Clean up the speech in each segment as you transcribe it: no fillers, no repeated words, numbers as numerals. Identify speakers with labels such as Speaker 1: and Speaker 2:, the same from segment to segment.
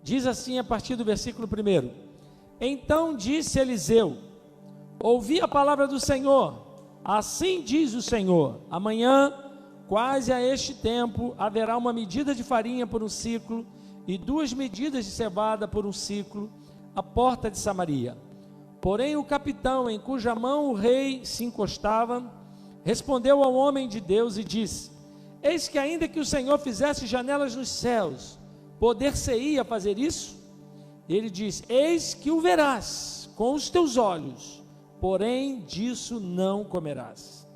Speaker 1: Diz assim a partir do versículo 1: Então disse Eliseu: ouvi a palavra do Senhor, assim diz o Senhor: amanhã, quase a este tempo, haverá uma medida de farinha por um ciclo e 2 medidas de cevada por um ciclo, à porta de Samaria. Porém o capitão, em cuja mão o rei se encostava, respondeu ao homem de Deus e disse: eis que ainda que o Senhor fizesse janelas nos céus, poder-se-ia fazer isso? Ele diz: eis que o verás com os teus olhos, porém disso não comerás.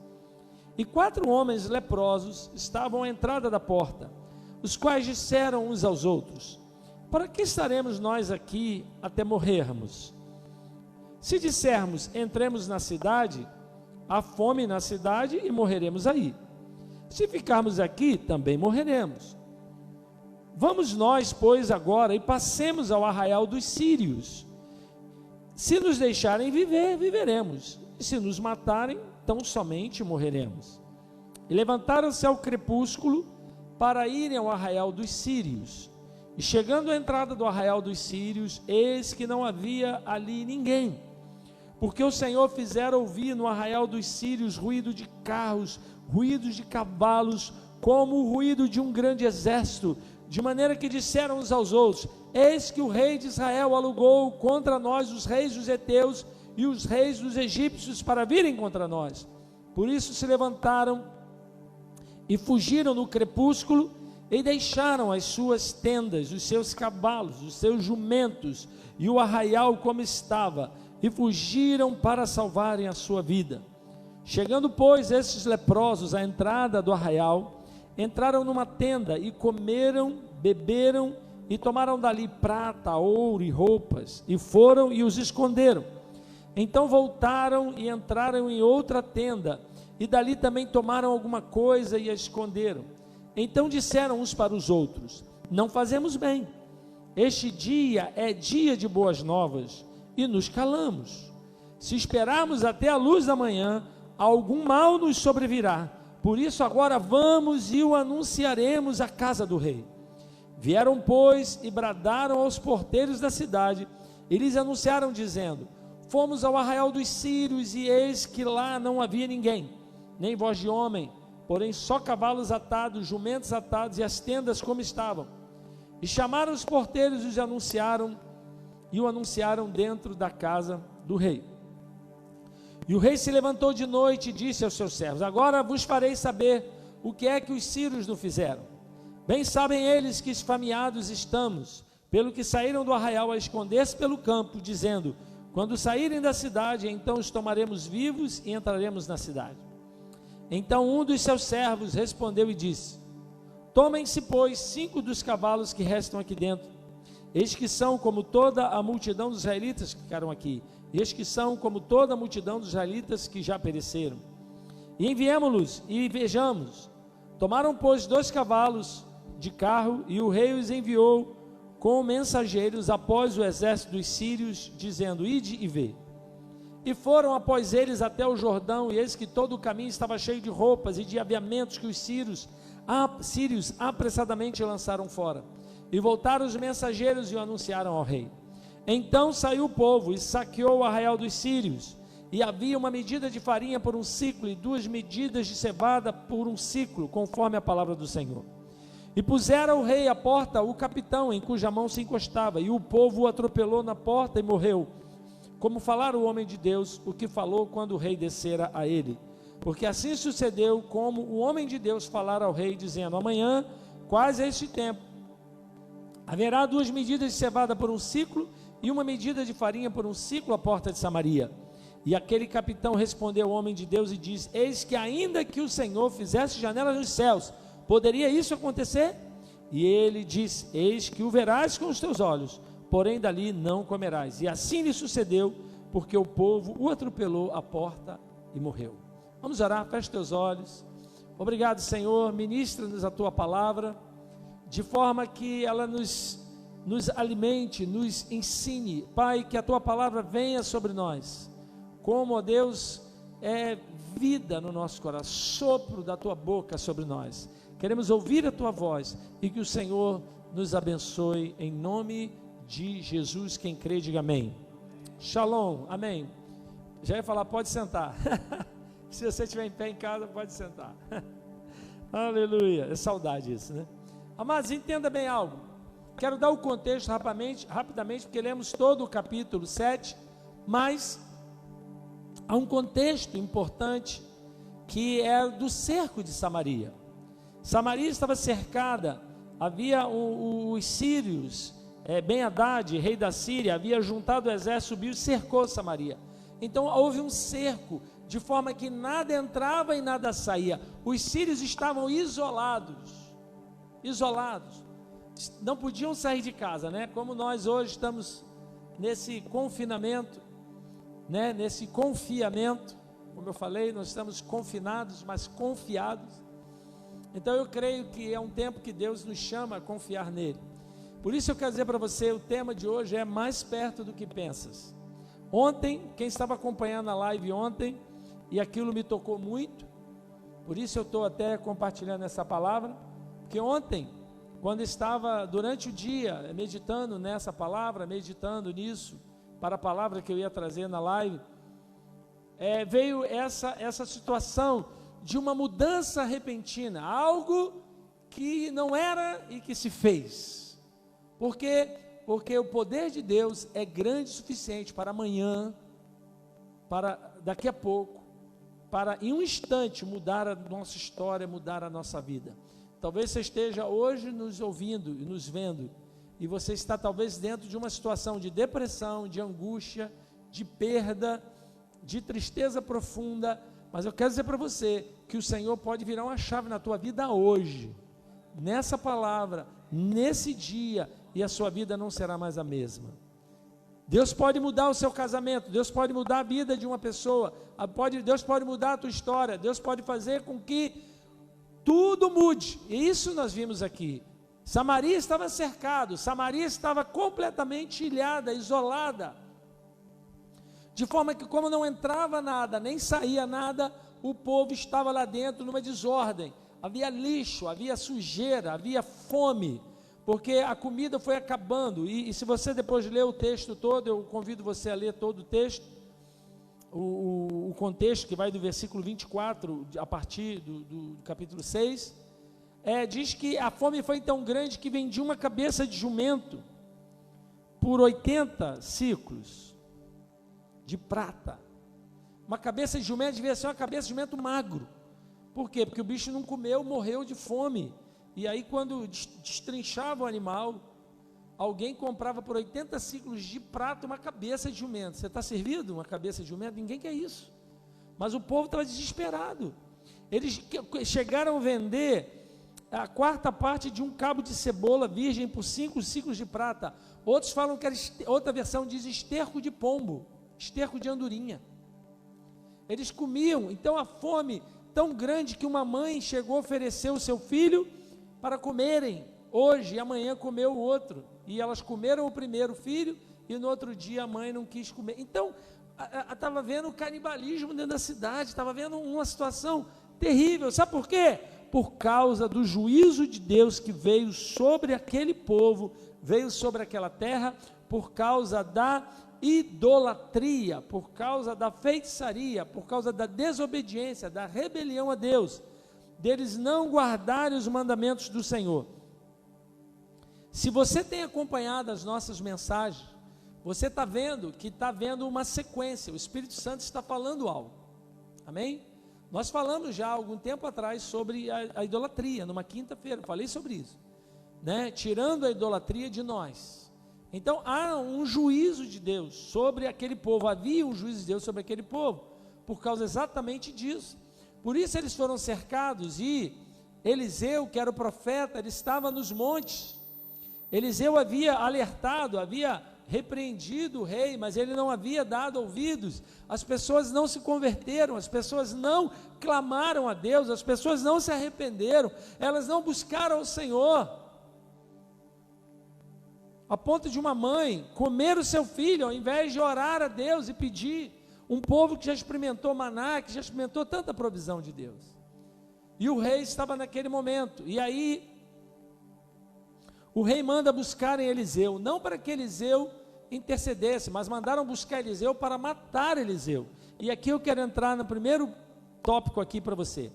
Speaker 1: E 4 homens leprosos estavam à entrada da porta, os quais disseram uns aos outros: para que estaremos nós aqui até morrermos? Se dissermos: entremos na cidade, há fome na cidade e morreremos aí. Se ficarmos aqui, também morreremos. Vamos nós, pois, agora e passemos ao arraial dos sírios. Se nos deixarem viver, viveremos. E se nos matarem, tão somente morreremos. E levantaram-se ao crepúsculo para irem ao arraial dos sírios. E chegando à entrada do arraial dos sírios, eis que não havia ali ninguém, porque o Senhor fizera ouvir no arraial dos sírios ruído de carros, ruídos de cavalos, como o ruído de um grande exército, de maneira que disseram uns aos outros: eis que o rei de Israel alugou contra nós os reis dos heteus e os reis dos egípcios para virem contra nós. Por isso se levantaram e fugiram no crepúsculo e deixaram as suas tendas, os seus cavalos, os seus jumentos e o arraial como estava, e fugiram para salvarem a sua vida. Chegando, pois, esses leprosos à entrada do arraial, entraram numa tenda e comeram, beberam e tomaram dali prata, ouro e roupas, e foram e os esconderam. Então voltaram e entraram em outra tenda, e dali também tomaram alguma coisa e a esconderam. Então disseram uns para os outros: não fazemos bem, este dia é dia de boas novas, e nos calamos. Se esperarmos até a luz da manhã, algum mal nos sobrevirá. Por isso agora vamos e o anunciaremos à casa do rei. Vieram, pois, e bradaram aos porteiros da cidade, e lhes anunciaram, dizendo: fomos ao arraial dos sírios, e eis que lá não havia ninguém, nem voz de homem, porém só cavalos atados, jumentos atados, e as tendas como estavam. E chamaram os porteiros e os anunciaram, e o anunciaram dentro da casa do rei. E o rei se levantou de noite e disse aos seus servos: agora vos farei saber o que é que os sírios nos fizeram. Bem sabem eles que esfameados estamos, pelo que saíram do arraial a esconder-se pelo campo, dizendo: quando saírem da cidade, então os tomaremos vivos e entraremos na cidade. Então um dos seus servos respondeu e disse: tomem-se, pois, 5 dos cavalos que restam aqui dentro. Eis que são como toda a multidão dos israelitas que ficaram aqui. Eis que são como toda a multidão dos israelitas que já pereceram. E enviemo-los e vejamos. Tomaram, pois, 2 cavalos de carro, e o rei os enviou com mensageiros após o exército dos sírios, dizendo: ide e vê. E foram após eles até o Jordão, e eis que todo o caminho estava cheio de roupas e de aviamentos que os sírios apressadamente lançaram fora. E voltaram os mensageiros e o anunciaram ao rei. Então saiu o povo e saqueou o arraial dos sírios, e havia uma medida de farinha por um ciclo e 2 medidas de cevada por um ciclo, conforme a palavra do Senhor. E pusera o rei à porta o capitão, em cuja mão se encostava, e o povo o atropelou na porta e morreu, como falara o homem de Deus, o que falou quando o rei descera a ele. Porque assim sucedeu como o homem de Deus falara ao rei, dizendo: amanhã, quase a este tempo, haverá 2 medidas de cevada por um ciclo e 1 medida de farinha por um ciclo à porta de Samaria. E aquele capitão respondeu ao homem de Deus e disse: eis que ainda que o Senhor fizesse janelas nos céus, poderia isso acontecer? E ele disse: eis que o verás com os teus olhos, porém dali não comerás. E assim lhe sucedeu, porque o povo o atropelou à porta e morreu. Vamos orar, feche teus olhos. Obrigado, Senhor, ministra-nos a tua palavra, de forma que ela nos alimente, nos ensine. Pai, que a tua palavra venha sobre nós, como, ó Deus, é vida no nosso coração, sopro da tua boca sobre nós. Queremos ouvir a tua voz, e que o Senhor nos abençoe, em nome de Jesus. Quem crê, diga amém. Shalom, amém. Já ia falar, pode sentar. Se você estiver em pé em casa, pode sentar. Aleluia, é saudade isso, né? Amados, entenda bem algo. Quero dar o contexto rapidamente, porque lemos todo o capítulo 7, mas há um contexto importante, que é do cerco de Samaria. Samaria estava cercada, havia os sírios, Ben-Hadad, rei da Síria, havia juntado o exército, subiu e cercou Samaria. Então houve um cerco, de forma que nada entrava e nada saía. Os sírios estavam isolados, não podiam sair de casa, né? Como nós hoje estamos nesse confinamento, né? Nesse confiamento, como eu falei, nós estamos confinados, mas confiados. Então eu creio que é um tempo que Deus nos chama a confiar nele. Por isso eu quero dizer para você, o tema de hoje é mais perto do que pensas. Ontem, quem estava acompanhando a live ontem, e aquilo me tocou muito, por isso eu estou até compartilhando essa palavra, porque ontem, quando estava durante o dia meditando nessa palavra, meditando nisso, para a palavra que eu ia trazer na live, veio essa situação de uma mudança repentina, algo que não era e que se fez. Por quê? Porque o poder de Deus é grande o suficiente para amanhã, para daqui a pouco, para em um instante mudar a nossa história, mudar a nossa vida. Talvez você esteja hoje nos ouvindo e nos vendo, e você está talvez dentro de uma situação de depressão, de angústia, de perda, de tristeza profunda, mas eu quero dizer para você que o Senhor pode virar uma chave na tua vida hoje, nessa palavra, nesse dia, e a sua vida não será mais a mesma. Deus pode mudar o seu casamento, Deus pode mudar a vida de uma pessoa, Deus pode mudar a tua história, Deus pode fazer com que tudo mude, e isso nós vimos aqui. Samaria estava cercado, Samaria estava completamente ilhada, isolada, de forma que como não entrava nada, nem saía nada, o povo estava lá dentro numa desordem, havia lixo, havia sujeira, havia fome, porque a comida foi acabando, e se você depois ler o texto todo, eu convido você a ler todo o texto, o contexto que vai do versículo 24, a partir do capítulo 6, diz que a fome foi tão grande que vendia uma cabeça de jumento por 80 ciclos de prata. Uma cabeça de jumento devia ser uma cabeça de jumento magro. Por quê? Porque o bicho não comeu, morreu de fome. E aí quando destrinchava o animal, alguém comprava por 80 ciclos de prata uma cabeça de jumento. Você está servido uma cabeça de jumento? Ninguém quer isso. Mas o povo estava desesperado. Eles chegaram a vender a quarta parte de um cabo de cebola virgem por 5 ciclos de prata. Outros falam que era, outra versão diz esterco de pombo, esterco de andorinha. Eles comiam, então a fome tão grande que uma mãe chegou a oferecer o seu filho para comerem hoje, e amanhã comeu o outro, e elas comeram o primeiro filho, e no outro dia a mãe não quis comer. Então, estava vendo o canibalismo dentro da cidade, estava vendo uma situação terrível. Sabe por quê? Por causa do juízo de Deus que veio sobre aquele povo, veio sobre aquela terra, por causa da idolatria, por causa da feitiçaria, por causa da desobediência, da rebelião a Deus, deles não guardarem os mandamentos do Senhor. Se você tem acompanhado as nossas mensagens, você está vendo que está vendo uma sequência, o Espírito Santo está falando algo, amém? Nós falamos já há algum tempo atrás sobre a idolatria, numa quinta-feira, falei sobre isso, né? Tirando a idolatria de nós. Então há um juízo de Deus sobre aquele povo, havia um juízo de Deus sobre aquele povo, por causa exatamente disso. Por isso eles foram cercados, e Eliseu, que era o profeta, ele estava nos montes. Eliseu havia alertado, havia repreendido o rei, mas ele não havia dado ouvidos. As pessoas não se converteram, as pessoas não clamaram a Deus, as pessoas não se arrependeram, elas não buscaram o Senhor, a ponto de uma mãe comer o seu filho, ao invés de orar a Deus e pedir. Um povo que já experimentou maná, que já experimentou tanta provisão de Deus. E o rei estava naquele momento. E aí, O rei manda buscarem Eliseu, não para que Eliseu intercedesse, mas mandaram buscar Eliseu para matar Eliseu. E aqui eu quero entrar no primeiro tópico aqui para você.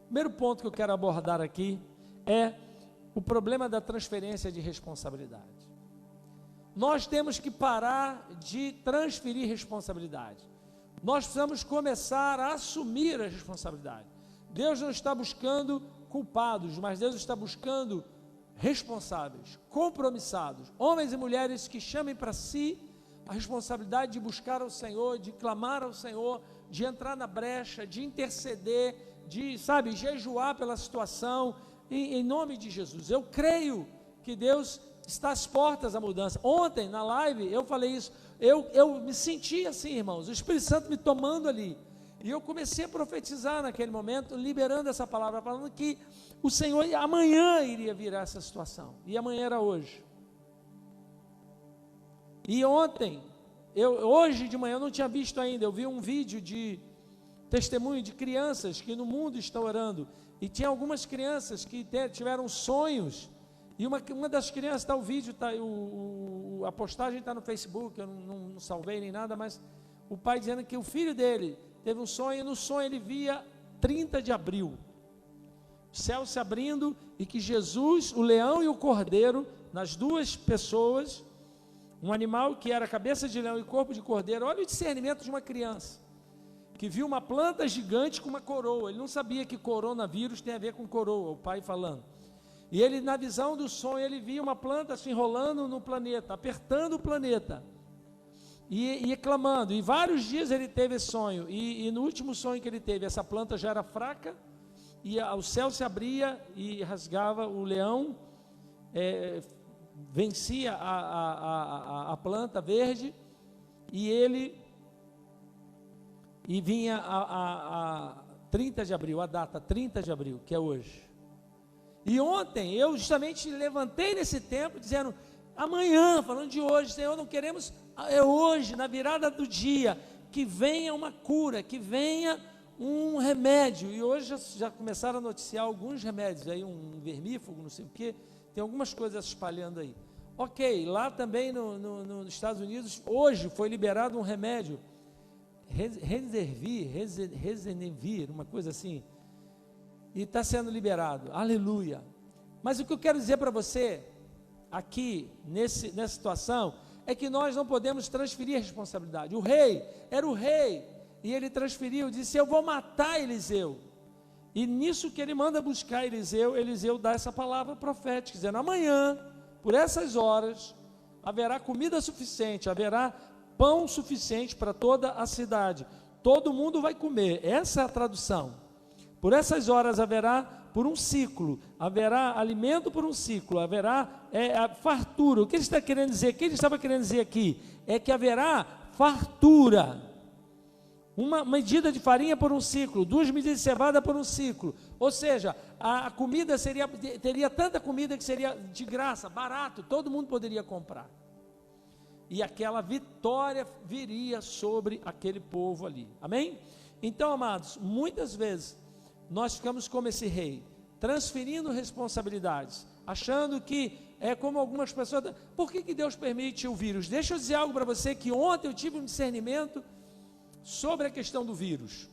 Speaker 1: O primeiro ponto que eu quero abordar aqui é o problema da transferência de responsabilidade. Nós temos que parar de transferir responsabilidade. Nós precisamos começar a assumir a responsabilidade. Deus não está buscando culpados, mas Deus está buscando responsáveis, compromissados, homens e mulheres que chamem para si a responsabilidade de buscar ao Senhor, de clamar ao Senhor, de entrar na brecha, de interceder, de, jejuar pela situação, em nome de Jesus. Eu creio que Deus está às portas da mudança. Ontem, na live, eu falei isso, eu me senti assim, irmãos, o Espírito Santo me tomando ali, e eu comecei a profetizar naquele momento, liberando essa palavra, falando que o Senhor amanhã iria virar essa situação, e amanhã era hoje. E ontem, hoje de manhã eu não tinha visto ainda, eu vi um vídeo de testemunho de crianças que no mundo estão orando, e tinha algumas crianças que tiveram sonhos, e uma das crianças, está o vídeo, a postagem está no Facebook, eu não salvei nem nada, mas o pai dizendo que o filho dele teve um sonho, e no sonho ele via 30 de abril, o céu se abrindo, e que Jesus, o leão e o cordeiro, nas duas pessoas, um animal que era cabeça de leão e corpo de cordeiro. Olha o discernimento de uma criança, que viu uma planta gigante com uma coroa. Ele não sabia que coronavírus tem a ver com coroa, o pai falando. E ele, na visão do sonho, ele via uma planta se enrolando no planeta, apertando o planeta, e clamando. E vários dias ele teve esse sonho, e no último sonho que ele teve, essa planta já era fraca, e o céu se abria e rasgava, o leão vencia a planta verde, e vinha a 30 de abril, a data 30 de abril, que é hoje. E ontem eu justamente levantei nesse tempo, dizendo, amanhã, falando de hoje, Senhor, não queremos, é hoje, na virada do dia, que venha uma cura, que venha um remédio. E hoje já começaram a noticiar alguns remédios, aí um vermífugo, não sei o que, tem algumas coisas espalhando aí. Ok, lá também nos Estados Unidos, hoje foi liberado um remédio, Resenevir, uma coisa assim, e está sendo liberado, aleluia. Mas o que eu quero dizer para você, aqui, nessa situação, é que nós não podemos transferir a responsabilidade. O rei, era o rei, e ele transferiu, disse, eu vou matar Eliseu, e nisso que ele manda buscar Eliseu dá essa palavra profética, dizendo, amanhã, por essas horas, haverá comida suficiente, haverá pão suficiente para toda a cidade, todo mundo vai comer. Essa é a tradução. Por essas horas haverá, por um ciclo, haverá alimento por um ciclo, haverá a fartura. O que ele está querendo dizer? O que ele estava querendo dizer aqui? É que haverá fartura. Uma medida de farinha por um ciclo, 2 medidas de cevada por um ciclo. Ou seja, a comida teria tanta comida que seria de graça, barato, todo mundo poderia comprar. E aquela vitória viria sobre aquele povo ali. Amém? Então, amados, muitas vezes nós ficamos como esse rei, transferindo responsabilidades, achando que é como algumas pessoas. Por que Deus permite o vírus? Deixa eu dizer algo para você, que ontem eu tive um discernimento sobre a questão do vírus.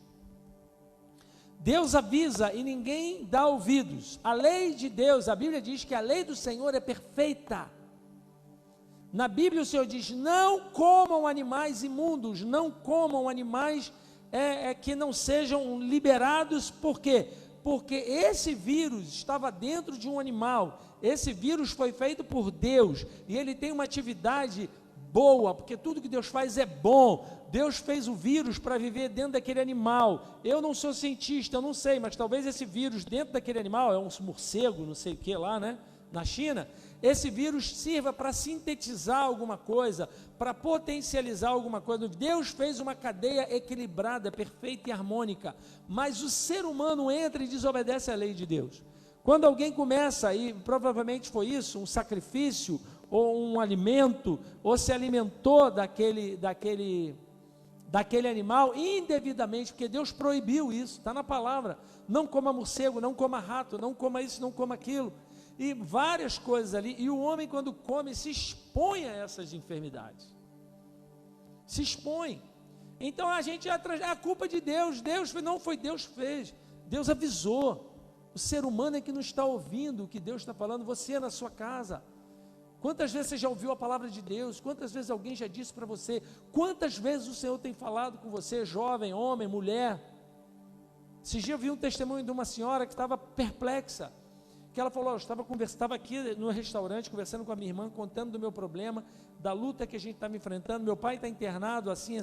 Speaker 1: Deus avisa e ninguém dá ouvidos. A lei de Deus, a Bíblia diz que a lei do Senhor é perfeita. Na Bíblia o Senhor diz, não comam animais imundos, não comam animais que não sejam liberados. Por quê? Porque esse vírus estava dentro de um animal, esse vírus foi feito por Deus, e ele tem uma atividade boa, porque tudo que Deus faz é bom. Deus fez o vírus para viver dentro daquele animal. Eu não sou cientista, eu não sei, mas talvez esse vírus dentro daquele animal, é um morcego, não sei o que lá, né? Na China, esse vírus sirva para sintetizar alguma coisa, para potencializar alguma coisa. Deus fez uma cadeia equilibrada, perfeita e harmônica, mas o ser humano entra e desobedece à lei de Deus. Quando alguém começa, e provavelmente foi isso, um sacrifício, ou um alimento, ou se alimentou daquele animal indevidamente, porque Deus proibiu isso, está na palavra, não coma morcego, não coma rato, não coma isso, não coma aquilo. e várias coisas ali, e o homem quando come se expõe a essas enfermidades, se expõe. Então a gente é a culpa de Deus. Não foi Deus que fez, Deus avisou. O ser humano é que não está ouvindo o que Deus está falando. Você na sua casa, quantas vezes você já ouviu a palavra de Deus? Quantas vezes alguém já disse para você? Quantas vezes o Senhor tem falado com você, jovem, homem, mulher? Esses dias eu vi um testemunho de uma senhora que estava perplexa, que ela falou: eu estava aqui no restaurante conversando com a minha irmã, contando do meu problema, da luta que a gente estava enfrentando, meu pai está internado, assim,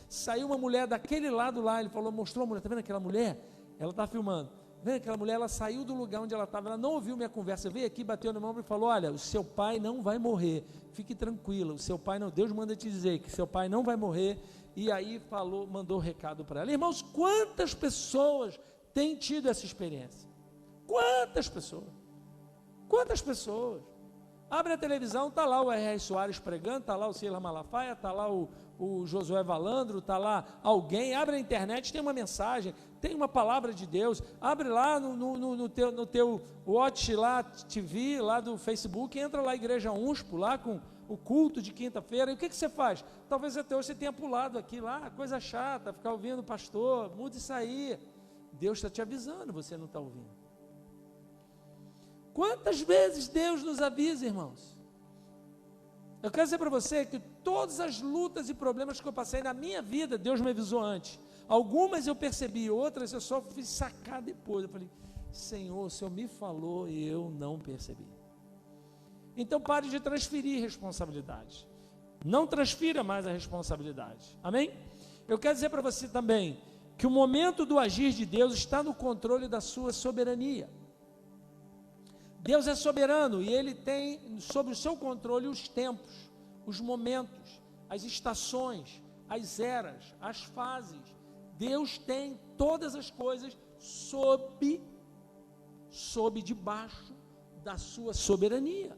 Speaker 1: saiu uma mulher daquele lado lá, ele falou, mostrou a mulher, está vendo aquela mulher? Ela está filmando, vendo aquela mulher, ela saiu do lugar onde ela estava, ela não ouviu minha conversa, veio aqui, bateu no meu ombro e falou: olha, o seu pai não vai morrer, fique tranquila, o seu pai não, Deus manda te dizer que seu pai não vai morrer. E aí mandou o recado para ela. Irmãos, quantas pessoas têm tido essa experiência? Quantas pessoas? Quantas pessoas? Abre a televisão, está lá o R.R. Soares pregando, está lá o Silas Malafaia, está lá o Josué Valandro, está lá alguém. Abre a internet, tem uma mensagem, tem uma palavra de Deus. Abre lá no teu Watch lá, TV, lá do Facebook, entra lá Igreja Unspo, lá com o culto de quinta-feira. E o que você faz? Talvez até hoje você tenha pulado aqui lá, coisa chata, ficar ouvindo o pastor, muda isso aí. Deus está te avisando, você não está ouvindo. Quantas vezes Deus nos avisa, irmãos? Eu quero dizer para você que todas as lutas e problemas que eu passei na minha vida, Deus me avisou antes. Algumas eu percebi, outras eu só fui sacar depois. Eu falei: Senhor, o Senhor me falou e eu não percebi. Então pare de transferir responsabilidade. Não transfira mais a responsabilidade. Amém? Eu quero dizer para você também que o momento do agir de Deus está no controle da sua soberania. Deus é soberano e Ele tem sob o seu controle os tempos, os momentos, as estações, as eras, as fases. Deus tem todas as coisas sob debaixo da sua soberania.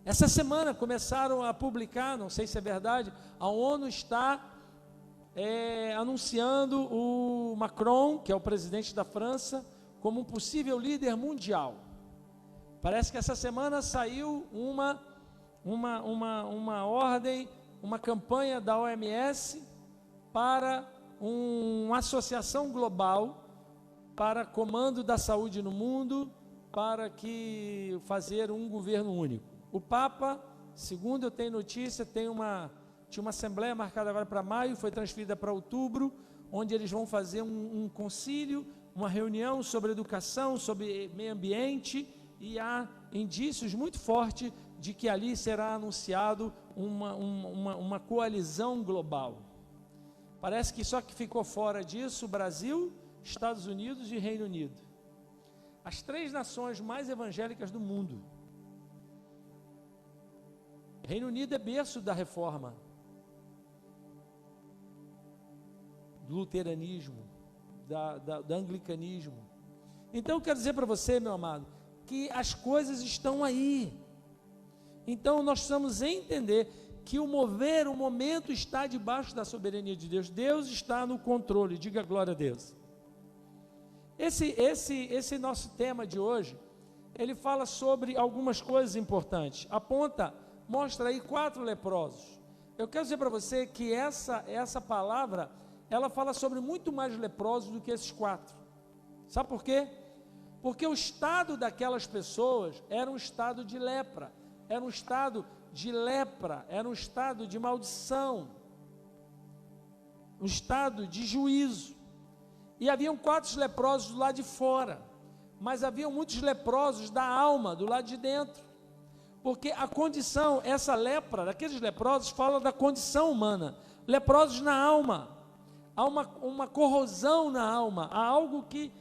Speaker 1: Essa semana começaram a publicar, não sei se é verdade, a ONU está anunciando o Macron, que é o presidente da França, como um possível líder mundial. Parece que essa semana saiu uma ordem, uma campanha da OMS para uma associação global para comando da saúde no mundo, para que fazer um governo único. O Papa, segundo eu tenho notícia, tinha uma assembleia marcada agora para maio, foi transferida para outubro, onde eles vão fazer um concílio, uma reunião sobre educação, sobre meio ambiente, e há indícios muito fortes de que ali será anunciado uma coalizão global. Parece que só que ficou fora disso o Brasil, Estados Unidos e Reino Unido. As 3 nações mais evangélicas do mundo. Reino Unido é berço da reforma, do luteranismo, do anglicanismo. Então eu quero dizer para você, meu amado, que as coisas estão aí. Então nós precisamos entender que o momento está debaixo da soberania de Deus. Deus está no controle, diga glória a Deus. Esse nosso tema de hoje, ele fala sobre algumas coisas importantes. Mostra aí 4 leprosos. Eu quero dizer para você que essa palavra, ela fala sobre muito mais leprosos do que esses 4. Sabe por quê? Porque o estado daquelas pessoas era um estado de lepra, era um estado de maldição, um estado de juízo. E haviam 4 leprosos do lado de fora, mas haviam muitos leprosos da alma, do lado de dentro. Porque a condição, essa lepra, daqueles leprosos, fala da condição humana. Leprosos na alma, há uma corrosão na alma, há algo que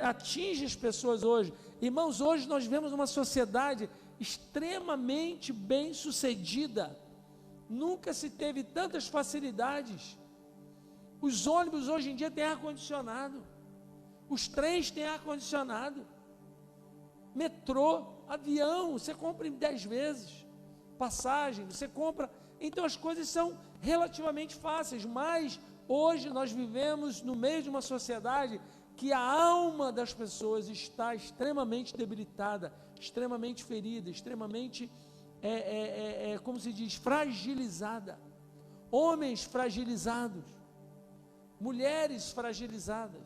Speaker 1: atinge as pessoas hoje. Irmãos, hoje nós vemos uma sociedade extremamente bem sucedida. Nunca se teve tantas facilidades. Os ônibus hoje em dia têm ar-condicionado, os trens têm ar-condicionado, metrô, avião, você compra em 10 vezes, passagem, você compra. Então as coisas são relativamente fáceis, mas hoje nós vivemos no meio de uma sociedade que a alma das pessoas está extremamente debilitada, extremamente ferida, extremamente, como se diz, fragilizada. Homens fragilizados, mulheres fragilizadas,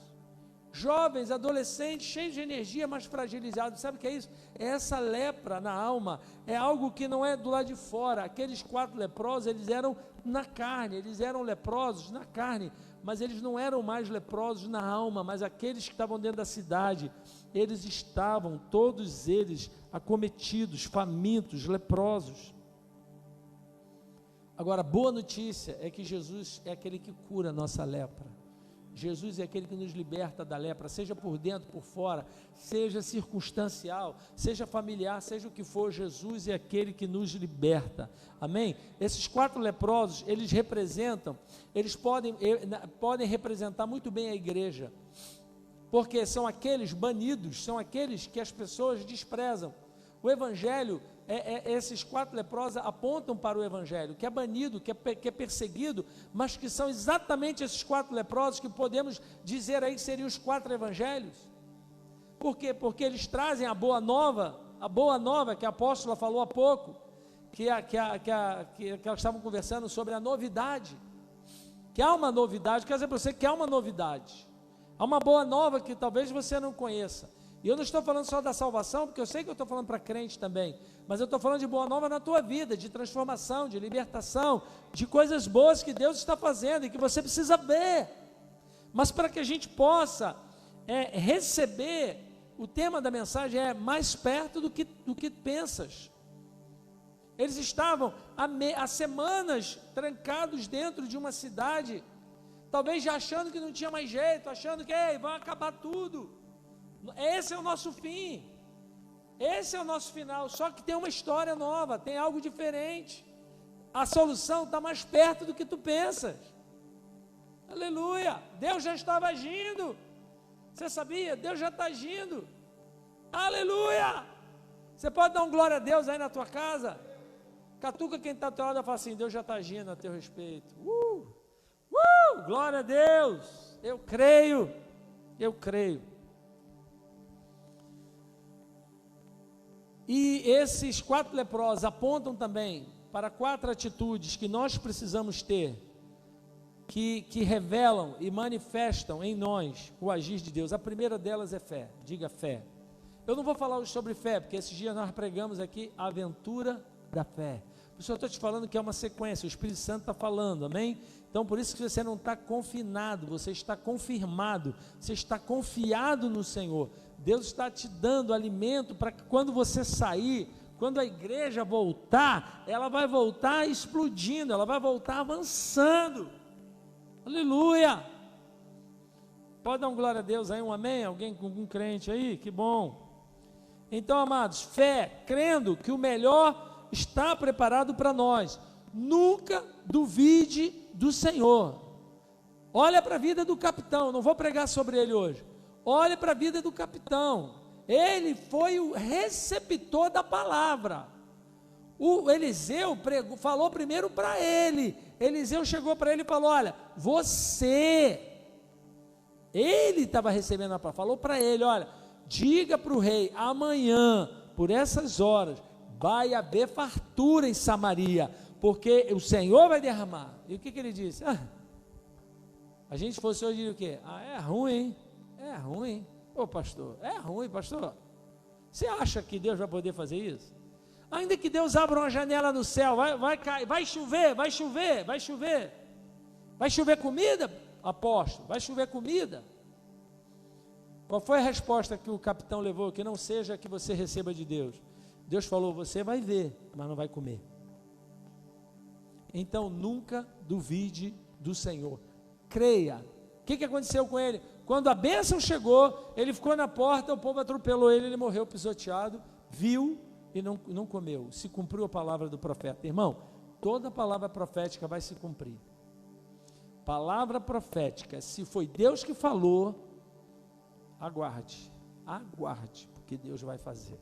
Speaker 1: jovens, adolescentes, cheios de energia, mas fragilizados. Sabe o que é isso? É essa lepra na alma, é algo que não é do lado de fora. Aqueles 4 leprosos, eles eram na carne, eles eram leprosos na carne, mas eles não eram mais leprosos na alma. Mas aqueles que estavam dentro da cidade, eles estavam, todos eles, acometidos, famintos, leprosos. Agora, a boa notícia é que Jesus é aquele que cura a nossa lepra. Jesus é aquele que nos liberta da lepra, seja por dentro, por fora, seja circunstancial, seja familiar, seja o que for. Jesus é aquele que nos liberta, amém? Esses 4 leprosos, eles podem representar muito bem a igreja, porque são aqueles banidos, são aqueles que as pessoas desprezam. O evangelho, esses 4 leprosos apontam para o evangelho, que é banido, que é perseguido, mas que são exatamente esses 4 leprosos que podemos dizer aí que seriam os 4 evangelhos. Por quê? Porque eles trazem a boa nova que a apóstola falou há pouco, que elas estavam conversando sobre a novidade, que há uma novidade. Quer dizer para você que há uma novidade, há uma boa nova que talvez você não conheça. E eu não estou falando só da salvação, porque eu sei que eu estou falando para crente também, mas eu estou falando de boa nova na tua vida, de transformação, de libertação, de coisas boas que Deus está fazendo e que você precisa ver. Mas para que a gente possa receber, o tema da mensagem é mais perto do que pensas. Eles estavam há semanas trancados dentro de uma cidade, talvez já achando que não tinha mais jeito, achando que vai acabar tudo. Esse é o nosso fim, esse é o nosso final. Só que tem uma história nova, tem algo diferente. A solução está mais perto do que tu pensas. Aleluia, Deus já estava agindo. Você sabia? Deus já está agindo. Aleluia. Você pode dar um glória a Deus aí na tua casa? Catuca quem está ao teu lado e fala assim: Deus já está agindo a teu respeito. Glória a Deus. Eu creio. E esses 4 leprosos apontam também para 4 atitudes que nós precisamos ter, que revelam e manifestam em nós o agir de Deus. A primeira delas é fé. Diga fé. Eu não vou falar hoje sobre fé, porque esses dias nós pregamos aqui a aventura da fé. Por isso eu estou te falando que é uma sequência, o Espírito Santo está falando, amém? Então por isso que você não está confinado, você está confirmado, você está confiado no Senhor. Deus está te dando alimento para que quando você sair, quando a igreja voltar, ela vai voltar explodindo, ela vai voltar avançando. Aleluia! Pode dar um glória a Deus aí, um amém? Alguém com algum crente aí? Que bom! Então, amados, fé, crendo que o melhor está preparado para nós. Nunca duvide do Senhor. Olha para a vida do capitão, não vou pregar sobre ele hoje. Olha para a vida do capitão. Ele foi o receptor da palavra. O Eliseu falou primeiro para ele. Eliseu chegou para ele e falou: olha, ele estava recebendo a palavra, falou para ele: olha, diga para o rei, amanhã, por essas horas, vai haver fartura em Samaria, porque o Senhor vai derramar. E o que ele disse? A gente fosse hoje, diria o quê? É ruim, hein? É ruim. Ô pastor, é ruim, pastor. Você acha que Deus vai poder fazer isso? Ainda que Deus abra uma janela no céu, vai chover. Vai chover comida, apóstolo? Vai chover comida? Qual foi a resposta que o capitão levou? Que não seja que você receba de Deus. Deus falou: você vai ver, mas não vai comer. Então nunca duvide do Senhor. Creia. O que aconteceu com ele? Quando a bênção chegou, ele ficou na porta, o povo atropelou ele morreu pisoteado, viu e não comeu. Se cumpriu a palavra do profeta. Irmão, toda palavra profética vai se cumprir. Palavra profética, se foi Deus que falou, aguarde, porque Deus vai fazer.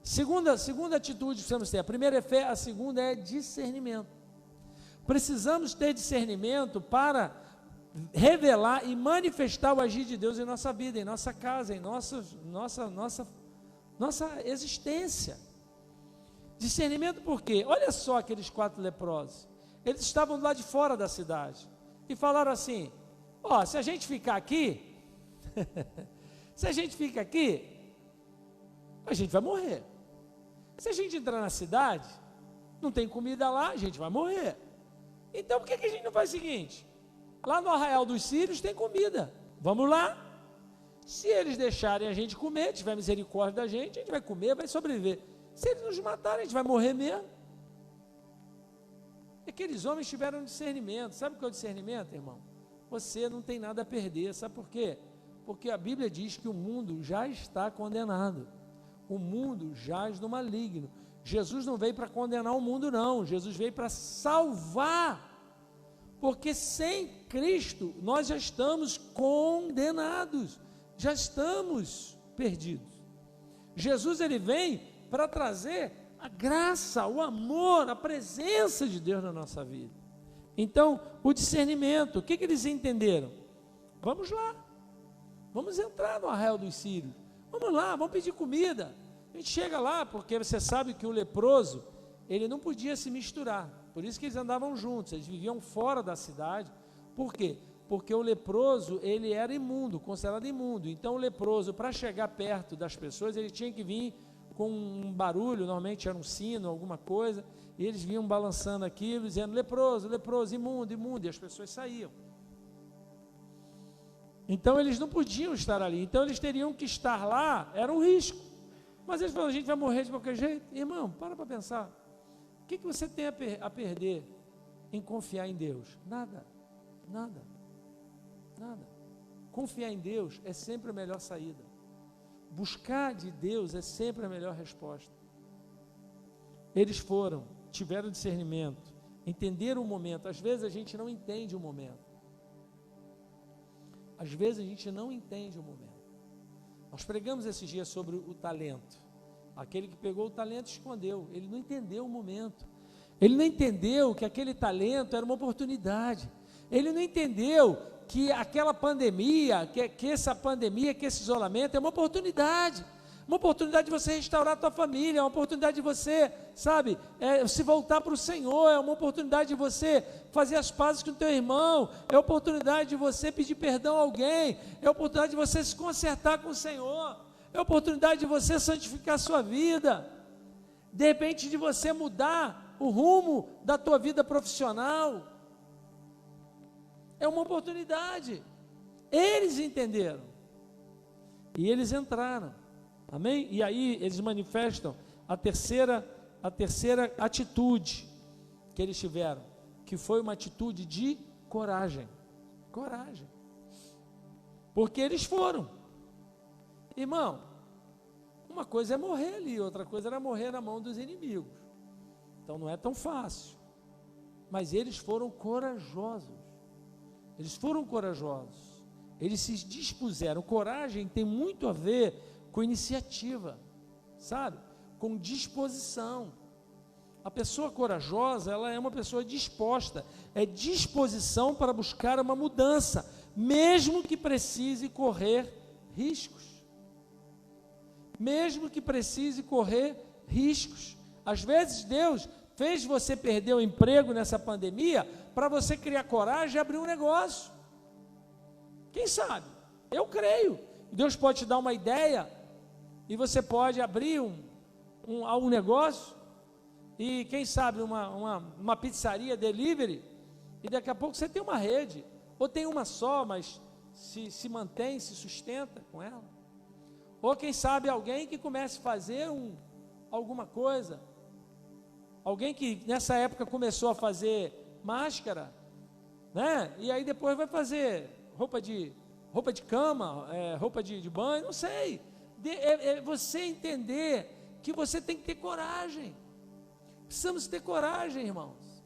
Speaker 1: Segunda atitude que precisamos ter: a primeira é fé, a segunda é discernimento. Precisamos ter discernimento para revelar e manifestar o agir de Deus em nossa vida, em nossa casa, em nossa nossa existência. Discernimento por quê? Olha só aqueles 4 leprosos. Eles estavam do lado de fora da cidade e falaram assim: ó, se a gente ficar aqui, se a gente fica aqui, a gente vai morrer. Se a gente entrar na cidade, não tem comida lá, a gente vai morrer. Então por que a gente não faz o seguinte? Lá no Arraial dos Sírios tem comida, vamos lá. Se eles deixarem a gente comer, tiver misericórdia da gente, a gente vai comer, vai sobreviver. Se eles nos matarem, a gente vai morrer mesmo. Aqueles homens tiveram discernimento. Sabe o que é o discernimento, irmão? Você não tem nada a perder. Sabe por quê? Porque a Bíblia diz que o mundo já está condenado. O mundo jaz no maligno. Jesus não veio para condenar o mundo, não. Jesus veio para salvar. Porque sem Cristo nós já estamos condenados. Já estamos perdidos. Jesus, ele vem para trazer a graça, o amor, a presença de Deus na nossa vida. Então, o discernimento, o que eles entenderam? Vamos lá, vamos entrar no Arraial dos Sírios, vamos lá, vamos pedir comida. A gente chega lá, porque você sabe que o leproso, ele não podia se misturar, por isso que eles andavam juntos, eles viviam fora da cidade. Por quê? Porque o leproso, ele era imundo, considerado imundo. Então o leproso, para chegar perto das pessoas, ele tinha que vir com um barulho, normalmente era um sino, alguma coisa, e eles vinham balançando aquilo, dizendo: leproso, leproso, imundo, imundo, e as pessoas saíam. Então eles não podiam estar ali, então eles teriam que estar lá, era um risco. Mas eles falaram: a gente vai morrer de qualquer jeito. Irmão, para pensar, o que você tem a perder em confiar em Deus? Nada, nada, nada. Confiar em Deus é sempre a melhor saída. Buscar de Deus é sempre a melhor resposta. Eles tiveram discernimento, entenderam o momento. Às vezes a gente não entende o momento. Às vezes a gente não entende o momento. Nós pregamos esses dias sobre o talento. Aquele que pegou o talento escondeu. Ele não entendeu o momento. Ele não entendeu que aquele talento era uma oportunidade. Ele não entendeu que aquela pandemia, que essa pandemia, que esse isolamento é uma oportunidade de você restaurar a tua família, é uma oportunidade de você, sabe, se voltar para o Senhor, é uma oportunidade de você fazer as pazes com o teu irmão, é a oportunidade de você pedir perdão a alguém, é a oportunidade de você se consertar com o Senhor, é a oportunidade de você santificar a sua vida, de repente de você mudar o rumo da tua vida profissional. É uma oportunidade. Eles entenderam. E eles entraram. Amém? E aí eles manifestam a terceira atitude que eles tiveram, que foi uma atitude de coragem. Coragem. Porque eles foram. Irmão, uma coisa é morrer ali, outra coisa era morrer na mão dos inimigos. Então não é tão fácil. Mas eles foram corajosos. Eles foram corajosos, eles se dispuseram. Coragem tem muito a ver com iniciativa, sabe? Com disposição. A pessoa corajosa, ela é uma pessoa disposta, é disposição para buscar uma mudança, mesmo que precise correr riscos. Mesmo que precise correr riscos. Às vezes Deus fez você perder o emprego nessa pandemia para você criar coragem e abrir um negócio. Quem sabe? Eu creio. Deus pode te dar uma ideia e você pode abrir um negócio e quem sabe uma pizzaria delivery e daqui a pouco você tem uma rede, ou tem uma só, mas se mantém, se sustenta com ela. Ou quem sabe alguém que comece a fazer alguma coisa. Alguém que nessa época começou a fazer máscara, né? E aí depois vai fazer roupa de cama, roupa de banho, não sei. Você entender que você tem que ter coragem. Precisamos ter coragem, irmãos.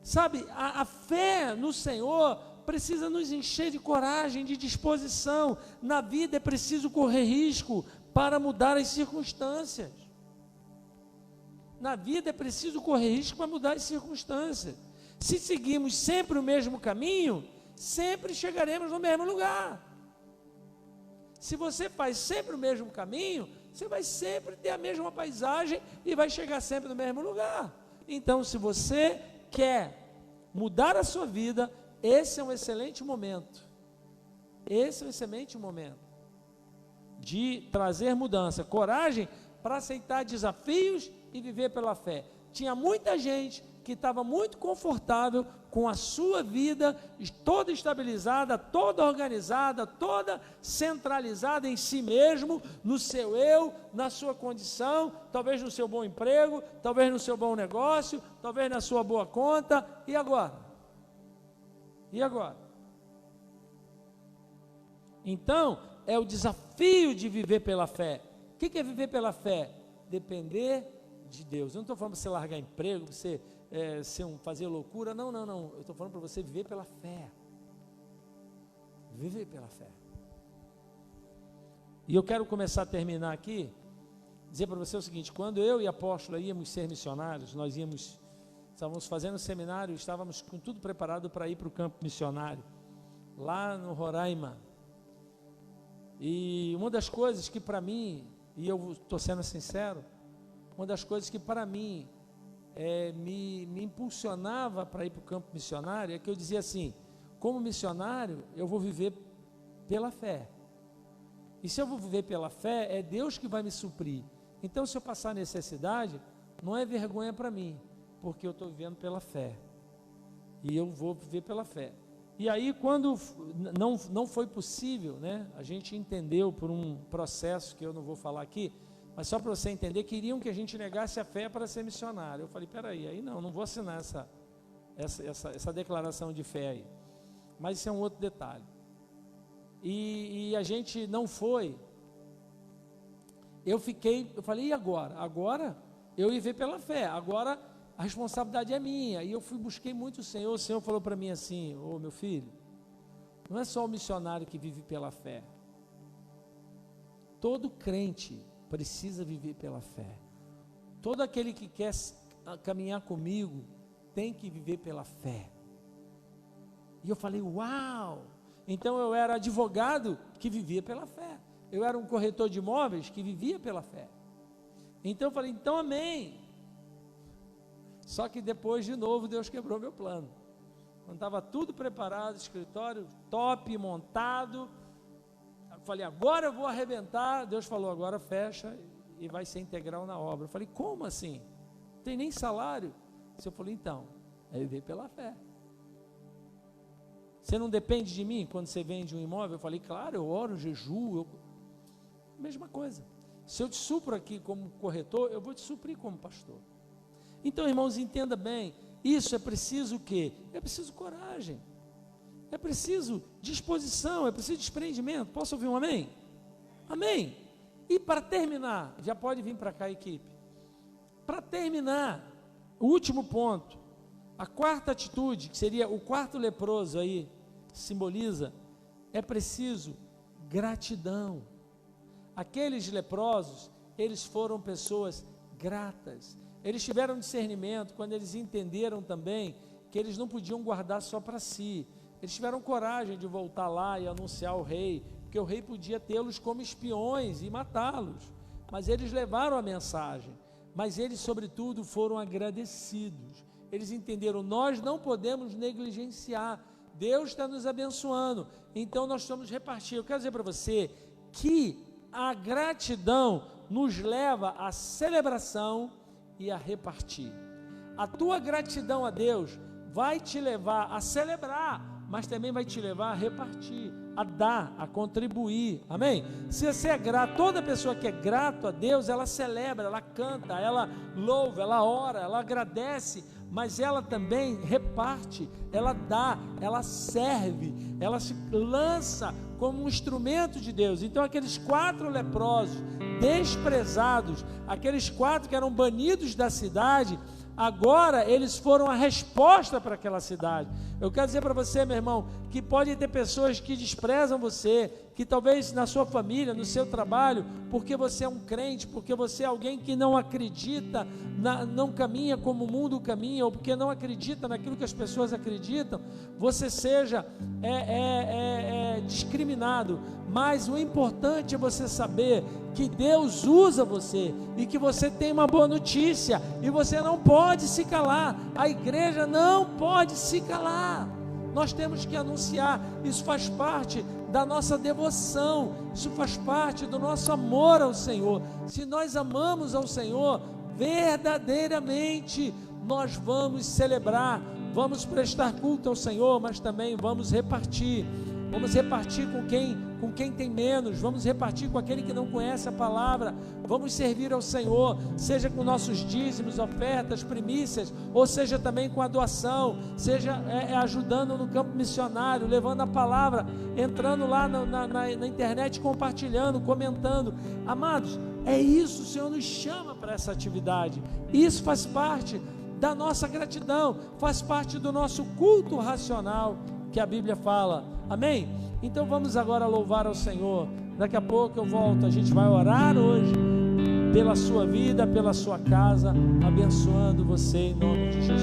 Speaker 1: Sabe, a fé no Senhor precisa nos encher de coragem, de disposição. Na vida é preciso correr risco para mudar as circunstâncias. Na vida é preciso correr risco para mudar as circunstâncias. Se seguimos sempre o mesmo caminho, sempre chegaremos no mesmo lugar. Se você faz sempre o mesmo caminho, você vai sempre ter a mesma paisagem e vai chegar sempre no mesmo lugar. Então, se você quer mudar a sua vida, esse é um excelente momento. Esse é um excelente momento de trazer mudança, coragem para aceitar desafios e viver pela fé. Tinha muita gente que estava muito confortável com a sua vida toda estabilizada, toda organizada, toda centralizada em si mesmo, no seu eu, na sua condição, talvez no seu bom emprego, talvez no seu bom negócio, talvez na sua boa conta. E agora? E agora? Então, é o desafio de viver pela fé. O que é viver pela fé? Depender de Deus. Eu não estou falando para você largar emprego, para você fazer loucura, não, eu estou falando para você viver pela fé, viver pela fé. E eu quero começar a terminar aqui, dizer para você o seguinte: quando eu e a apóstola íamos ser missionários, estávamos fazendo seminário, estávamos com tudo preparado para ir para o campo missionário, lá no Roraima, e uma das coisas que para mim, e eu estou sendo sincero, uma das coisas que para mim me impulsionava para ir para o campo missionário é que eu dizia assim: como missionário eu vou viver pela fé, e se eu vou viver pela fé, é Deus que vai me suprir. Então, se eu passar necessidade, não é vergonha para mim, porque eu estou vivendo pela fé, e eu vou viver pela fé. E aí, quando não foi possível, né, a gente entendeu por um processo que eu não vou falar aqui, mas só para você entender, queriam que a gente negasse a fé para ser missionário. Eu falei: peraí, aí não vou assinar essa declaração de fé aí. Mas isso é um outro detalhe. E a gente não foi. Eu falei: e agora? Agora eu ia viver pela fé, agora a responsabilidade é minha. E eu busquei muito o Senhor falou para mim assim: ô meu filho, não é só o missionário que vive pela fé. Todo crente precisa viver pela fé. Todo aquele que quer caminhar comigo tem que viver pela fé. E eu falei: uau! Então eu era advogado que vivia pela fé. Eu era um corretor de imóveis que vivia pela fé. Então eu falei: então amém. Só que depois, de novo, Deus quebrou meu plano. Quando estava tudo preparado, escritório top, montado, eu falei: agora eu vou arrebentar. Deus falou: agora fecha e vai ser integral na obra. Eu falei: como assim? Não tem nem salário? Eu falei: então, é viver pela fé. Você não depende de mim quando você vende um imóvel? Eu falei: claro, eu oro, jejuo, mesma coisa. Se eu te supro aqui como corretor, eu vou te suprir como pastor. Então, irmãos, entenda bem, isso é preciso o quê? É preciso coragem, é preciso disposição, é preciso desprendimento. Posso ouvir um amém? Amém. E para terminar, já pode vir para cá, equipe. Para terminar, o último ponto, a quarta atitude, que seria o quarto leproso aí, simboliza, é preciso gratidão. Aqueles leprosos, eles foram pessoas gratas. Eles tiveram discernimento quando eles entenderam também que eles não podiam guardar só para si. Eles tiveram coragem de voltar lá e anunciar ao rei, porque o rei podia tê-los como espiões e matá-los. Mas eles levaram a mensagem. Mas eles, sobretudo, foram agradecidos. Eles entenderam: nós não podemos negligenciar. Deus está nos abençoando, então nós estamos repartindo. Eu quero dizer para você que a gratidão nos leva à celebração e a repartir. A tua gratidão a Deus vai te levar a celebrar, mas também vai te levar a repartir, a dar, a contribuir, amém? Se você é grato, toda pessoa que é grato a Deus, ela celebra, ela canta, ela louva, ela ora, ela agradece, mas ela também reparte, ela dá, ela serve, ela se lança como um instrumento de Deus. Então aqueles 4 leprosos, desprezados, aqueles 4 que eram banidos da cidade, agora eles foram a resposta para aquela cidade. Eu quero dizer para você, meu irmão, que pode ter pessoas que desprezam você, que talvez na sua família, no seu trabalho, porque você é um crente, porque você é alguém que não acredita, não caminha como o mundo caminha, ou porque não acredita naquilo que as pessoas acreditam, você seja discriminado. Mas o importante é você saber que Deus usa você e que você tem uma boa notícia, e você não pode se calar. A igreja não pode se calar. Nós temos que anunciar. Isso faz parte da nossa devoção, isso faz parte do nosso amor ao Senhor. Se nós amamos ao Senhor verdadeiramente, nós vamos celebrar, vamos prestar culto ao Senhor, mas também vamos repartir com quem tem menos, vamos repartir com aquele que não conhece a palavra, vamos servir ao Senhor, seja com nossos dízimos, ofertas, primícias, ou seja também com a doação, seja ajudando no campo missionário, levando a palavra, entrando lá na internet, compartilhando, comentando. Amados, é isso, o Senhor nos chama para essa atividade. Isso faz parte da nossa gratidão, faz parte do nosso culto racional que a Bíblia fala. Amém? Então vamos agora louvar ao Senhor. Daqui a pouco eu volto, a gente vai orar hoje pela sua vida, pela sua casa, abençoando você em nome de Jesus.